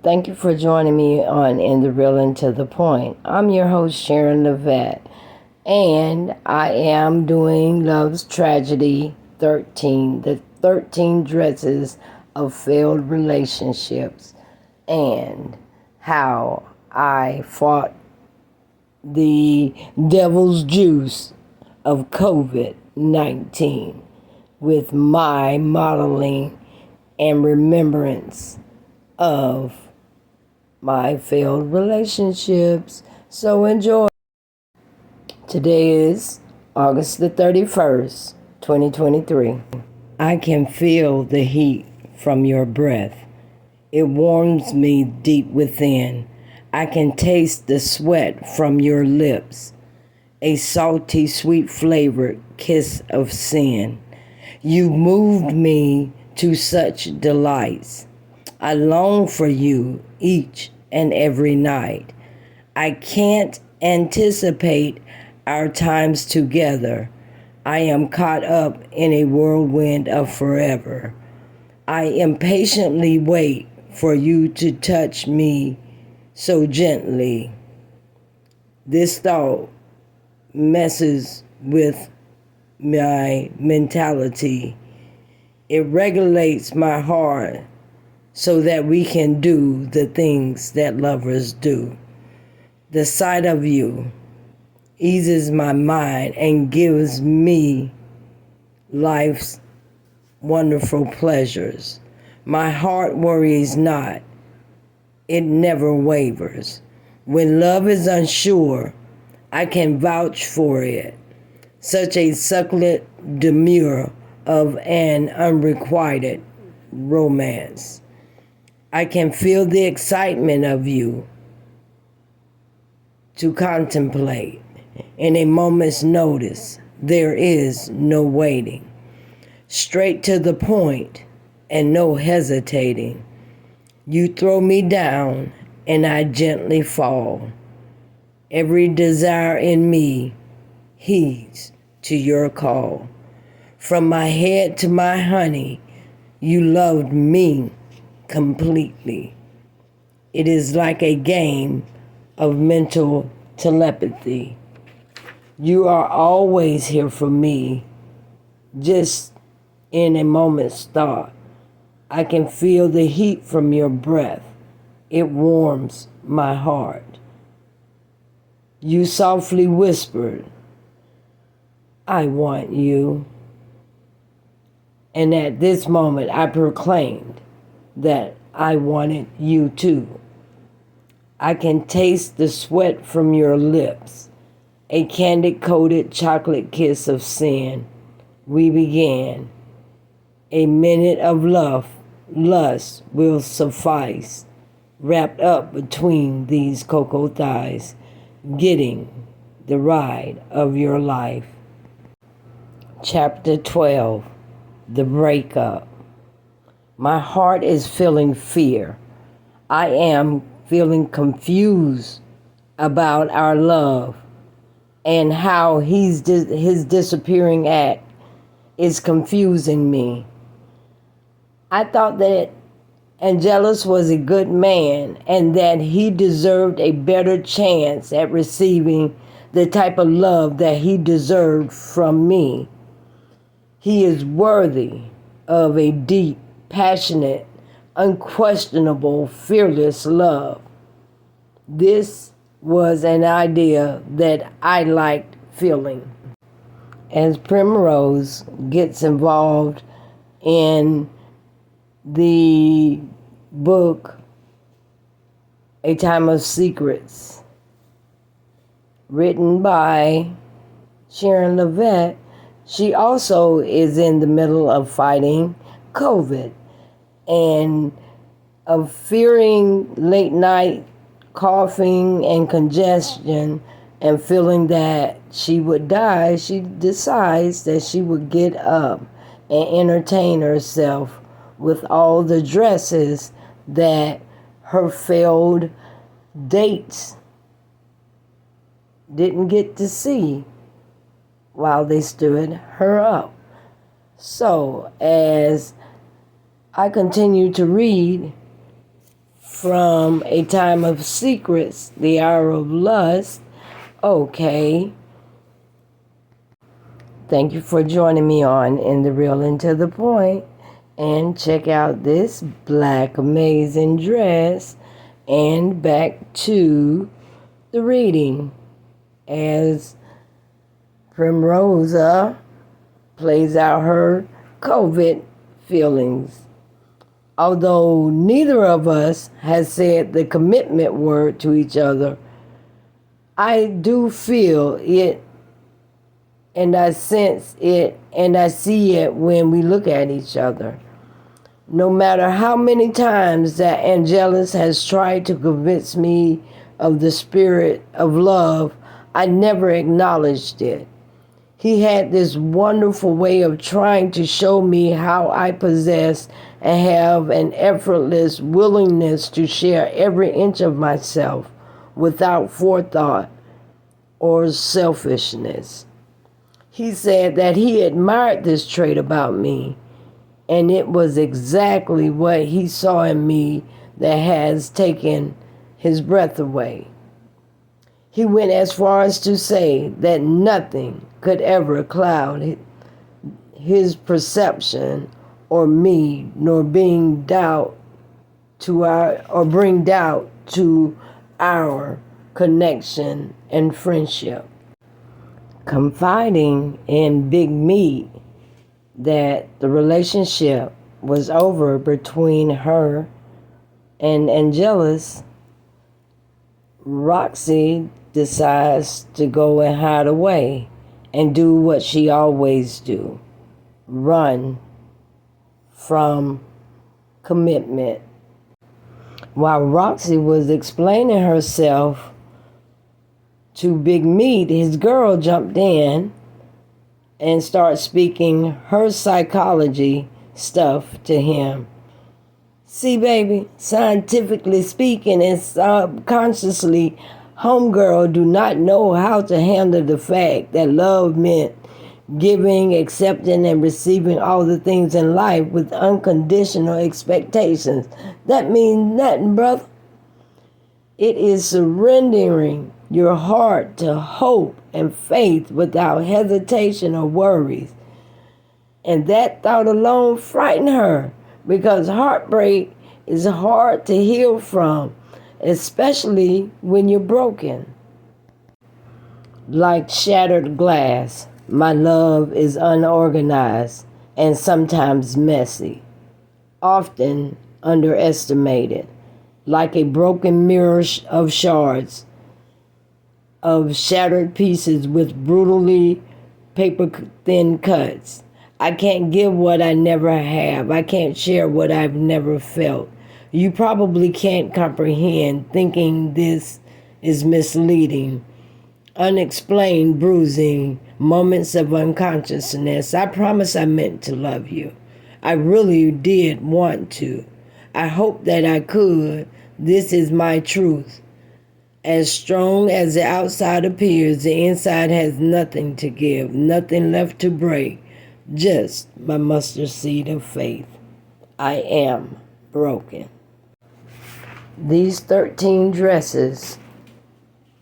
Thank you for joining me on In the Real and to the Point. I'm your host, Sharon Levette, and I am doing Love's Tragedy 13, the 13 Dresses of Failed Relationships, and how I fought the devil's juice of COVID-19 with my modeling and remembrance of my failed relationships. So enjoy. Today is August the 31st, 2023. I can feel the heat from your breath. It warms me deep within. I can taste the sweat from your lips, a salty, sweet flavored kiss of sin. You moved me to such delights. I long for you each and every night. I can't anticipate our times together. I am caught up in a whirlwind of forever. I impatiently wait for you to touch me so gently. This thought messes with my mentality. It regulates my heart so that we can do the things that lovers do. The sight of you eases my mind and gives me life's wonderful pleasures. My heart worries not. It never wavers. When love is unsure, I can vouch for it. Such a succulent demure of an unrequited romance. I can feel the excitement of you to contemplate. In a moment's notice, there is no waiting. Straight to the point and no hesitating. You throw me down and I gently fall. Every desire in me heeds to your call. From my head to my honey, you loved me completely. It is like a game of mental telepathy. You are always here for me, just in a moment's thought. I can feel the heat from your breath. It warms my heart. You softly whispered, I want you. And at this moment, I proclaimed that I wanted you too. I can taste the sweat from your lips, a candy-coated chocolate kiss of sin. We began. A minute of lust will suffice, wrapped up between these cocoa thighs, getting the ride of your life. Chapter 12, The Breakup. My heart is feeling fear. I am feeling confused about our love and how his disappearing act is confusing me. I thought that Angelus was a good man and that he deserved a better chance at receiving the type of love that he deserved from me. He is worthy of a deep, passionate, unquestionable, fearless love. This was an idea that I liked feeling. As Primrose gets involved in the book A Time of Secrets, written by Sharon Levette, she also is in the middle of fighting COVID and of fearing late night coughing and congestion and feeling that she would die. She decides that she would get up and entertain herself with all the dresses that her failed dates didn't get to see while they stood her up. So, as I continue to read from A Time of Secrets, The Hour of Lust. Okay. Thank you for joining me on In the Real and to the Point. And check out this black amazing dress. And back to the reading as Primrosa plays out her COVID feelings. Although neither of us has said the commitment word to each other, I do feel it and I sense it and I see it when we look at each other. No matter how many times that Angelus has tried to convince me of the spirit of love, I never acknowledged it. He had this wonderful way of trying to show me how I possess and have an effortless willingness to share every inch of myself without forethought or selfishness. He said that he admired this trait about me, and it was exactly what he saw in me that has taken his breath away. He went as far as to say that nothing could ever cloud his perception or me, nor bring doubt to our connection and friendship. Confiding in Big Meat that the relationship was over between her and Angelus, Roxy decides to go and hide away and do what she always do, run from commitment. While Roxy was explaining herself to Big Meat, his girl jumped in and started speaking her psychology stuff to him. See, baby, scientifically speaking and subconsciously, homegirl do not know how to handle the fact that love meant giving, accepting, and receiving all the things in life with unconditional expectations. That means nothing, brother. It is surrendering your heart to hope and faith without hesitation or worries. And that thought alone frightened her, because heartbreak is hard to heal from, especially when you're broken. Like shattered glass, my love is unorganized and sometimes messy, often underestimated, like a broken mirror of shards, of shattered pieces with brutally paper-thin cuts. I can't give what I never have. I can't share what I've never felt. You probably can't comprehend, thinking this is misleading. Unexplained bruising, moments of unconsciousness. I promise I meant to love you. I really did want to. I hope that I could. This is my truth. As strong as the outside appears, the inside has nothing to give, nothing left to break, just my mustard seed of faith. I am broken. These 13 dresses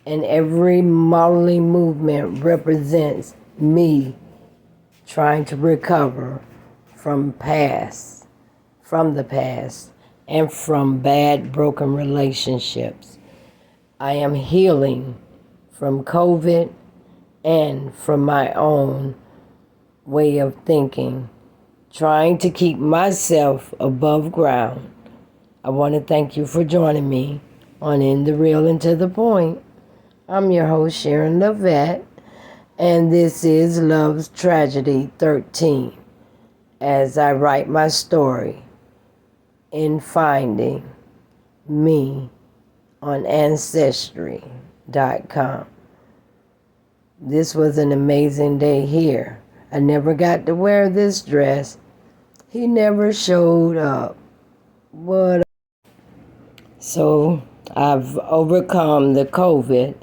and every modeling movement represents me trying to recover from the past, and from bad, broken relationships. I am healing from COVID and from my own way of thinking, trying to keep myself above ground. I want to thank you for joining me on In the Real and to the Point. I'm your host, Sharon Lovett, and this is Love's Tragedy 13, as I write my story in finding me on Ancestry.com. This was an amazing day here. I never got to wear this dress. He never showed up. So I've overcome the COVID,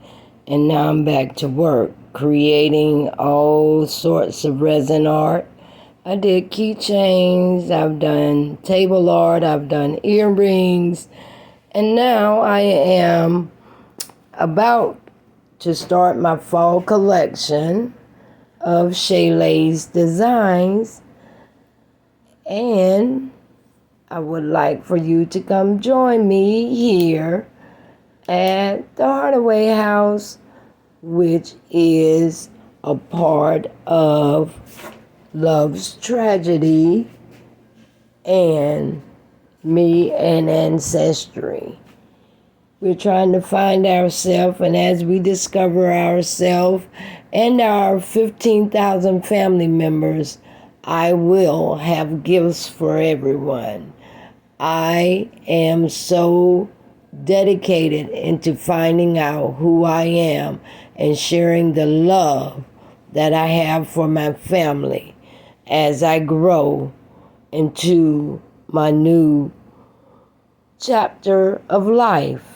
and now I'm back to work, creating all sorts of resin art. I did keychains, I've done table art, I've done earrings, And now I am about to start my fall collection of Shaylay's designs, and I would like for you to come join me here at the Hardaway House, which is a part of Love's Tragedy and Me and Ancestry. We're trying to find ourselves, and as we discover ourselves and our 15,000 family members, I will have gifts for everyone. I am so dedicated into finding out who I am and sharing the love that I have for my family as I grow into my new chapter of life.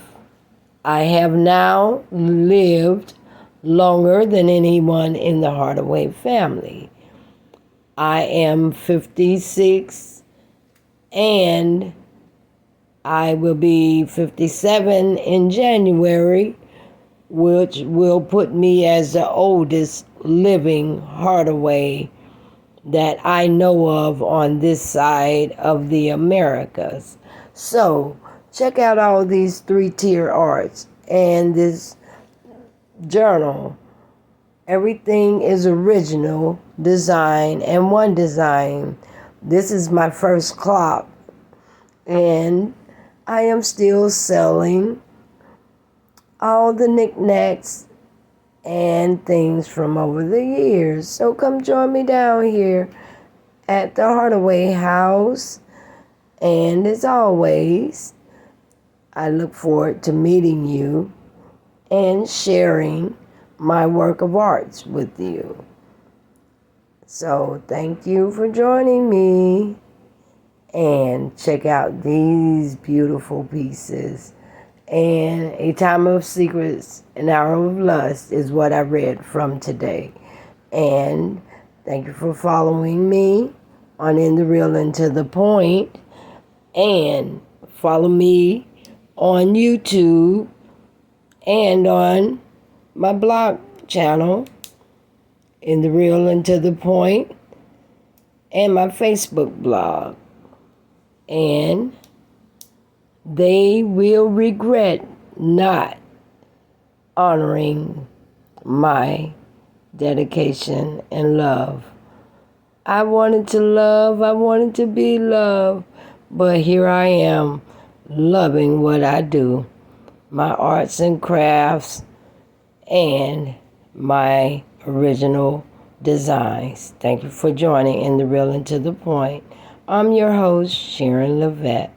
I have now lived longer than anyone in the Hardaway family. I am 56 and I will be 57 in January, which will put me as the oldest living Hardaway that I know of on this side of the Americas. So, check out all these 3-tier arts and this journal. Everything is original design and one design. This is my first clock, and I am still selling all the knickknacks and things from over the years. So come join me down here at the Hardaway House. And as always, I look forward to meeting you and sharing my work of arts with you. So thank you for joining me. And check out these beautiful pieces. And A Time of Secrets, An Hour of Lust is what I read from today. And thank you for following me on In the Real and to the Point. And follow me on YouTube and on my blog channel, In the Real and to the Point, and my Facebook blog. And they will regret not honoring my dedication and love. I wanted to love, I wanted to be loved, but here I am loving what I do, my arts and crafts and my original designs. Thank you for joining In the Real and to the Point. I'm your host, Sharon Levette.